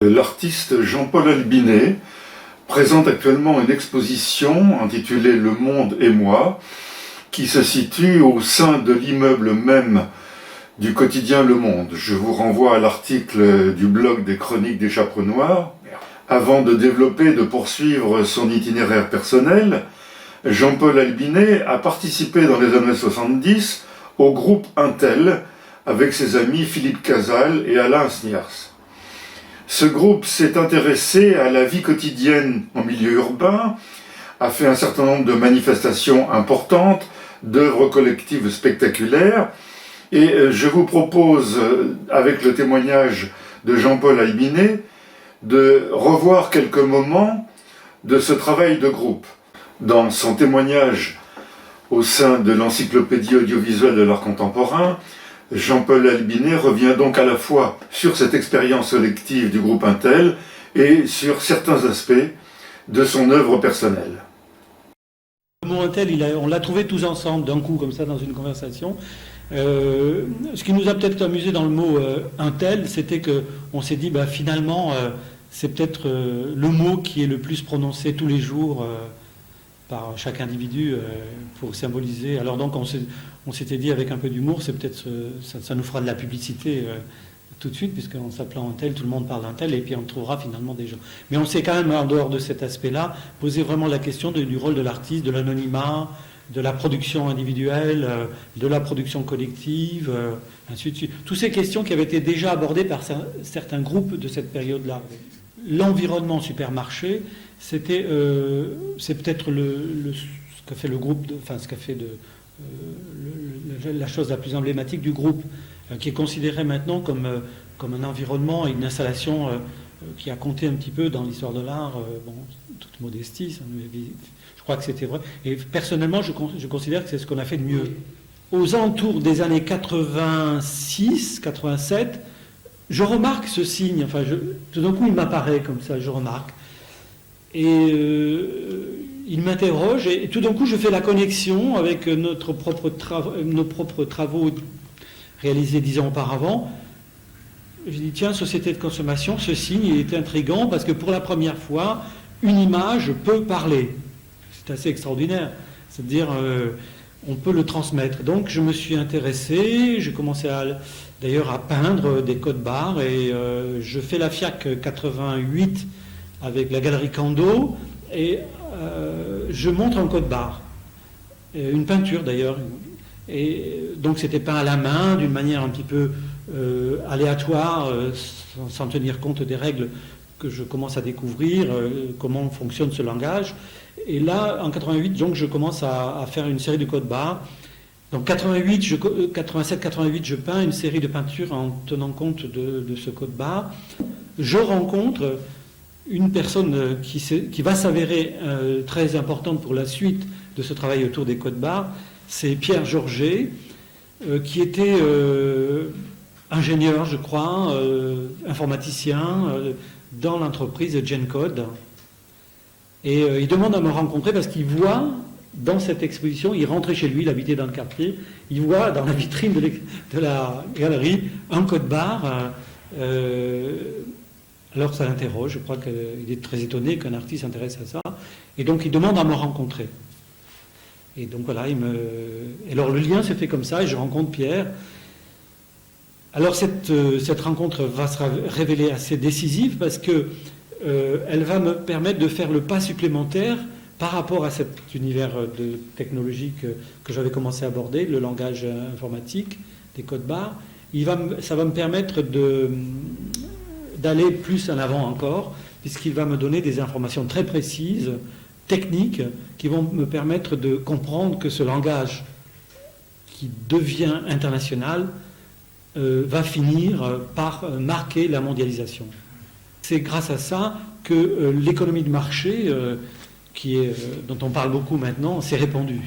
L'artiste Jean-Paul Albinet présente actuellement une exposition intitulée Le Monde et moi, qui se situe au sein de l'immeuble même du quotidien Le Monde. Je vous renvoie à l'article du blog des Chroniques des Chapeaux Noirs. Avant de développer et de poursuivre son itinéraire personnel, Jean-Paul Albinet a participé dans les années 70 au groupe Intel avec ses amis Philippe Casal et Alain Sniers. Ce groupe s'est intéressé à la vie quotidienne en milieu urbain, a fait un certain nombre de manifestations importantes, d'œuvres collectives spectaculaires, et je vous propose, avec le témoignage de Jean-Paul Albinet, de revoir quelques moments de ce travail de groupe. Dans son témoignage au sein de l'encyclopédie audiovisuelle de l'art contemporain, Jean-Paul Albinet revient donc à la fois sur cette expérience collective du groupe Intel et sur certains aspects de son œuvre personnelle. Le mot Intel, on l'a trouvé tous ensemble d'un coup, comme ça, dans une conversation. Ce qui nous a peut-être amusé dans le mot Intel, c'était qu'on s'est dit, finalement, c'est peut-être le mot qui est le plus prononcé tous les jours par chaque individu pour symboliser. Alors donc on s'était dit avec un peu d'humour, c'est peut-être ça nous fera de la publicité tout de suite, puisqu'en s'appelant Intel, tout le monde parle d'Intel, et puis on trouvera finalement des gens. Mais on s'est quand même, en dehors de cet aspect-là, posé vraiment la question du rôle de l'artiste, de l'anonymat, de la production individuelle, de la production collective, ainsi de suite. Toutes ces questions qui avaient été déjà abordées par certains groupes de cette période-là. L'environnement supermarché, c'est peut-être ce qu'a fait le groupe, ce qu'a fait la chose la plus emblématique du groupe, qui est considéré maintenant comme un environnement et une installation qui a compté un petit peu dans l'histoire de l'art, toute modestie, je crois que c'était vrai. Et personnellement, je considère que c'est ce qu'on a fait de mieux. Aux alentours des années 86, 87, je remarque ce signe, tout d'un coup il m'apparaît comme ça, je remarque. Et il m'interroge, et tout d'un coup je fais la connexion avec nos propres travaux réalisés 10 ans auparavant. Je dis, tiens, société de consommation, ce signe il est intriguant parce que pour la première fois, une image peut parler. C'est assez extraordinaire. C'est-à-dire, on peut le transmettre. Donc je me suis intéressé, j'ai commencé d'ailleurs à peindre des codes barres, et je fais la FIAC 88 avec la galerie Cando, et je montre un code barre, une peinture d'ailleurs, et donc c'était peint à la main d'une manière un petit peu aléatoire, sans tenir compte des règles que je commence à découvrir, comment fonctionne ce langage. Et là, en 88, donc je commence à faire une série de codes barres. Donc 87-88, je peins une série de peintures en tenant compte de ce code barre. Je rencontre une personne qui va s'avérer très importante pour la suite de ce travail autour des codes barres, c'est Pierre Georget, qui était ingénieur, je crois, informaticien dans l'entreprise GenCode. Et il demande à me rencontrer parce qu'il voit dans cette exposition, il rentrait chez lui, il habitait dans le quartier, il voit dans la vitrine de la galerie un code barre. Alors ça l'interroge, je crois qu'il est très étonné qu'un artiste s'intéresse à ça. Et donc il demande à me rencontrer. Et donc voilà, et alors le lien se fait comme ça, et je rencontre Pierre. Alors cette rencontre va se révéler assez décisive parce que elle va me permettre de faire le pas supplémentaire par rapport à cet univers technologique que j'avais commencé à aborder, le langage informatique, des codes barres. Ça va me permettre d'aller plus en avant encore, puisqu'il va me donner des informations très précises, techniques, qui vont me permettre de comprendre que ce langage qui devient international va finir par marquer la mondialisation. C'est grâce à ça que l'économie de marché, dont on parle beaucoup maintenant, s'est répandue.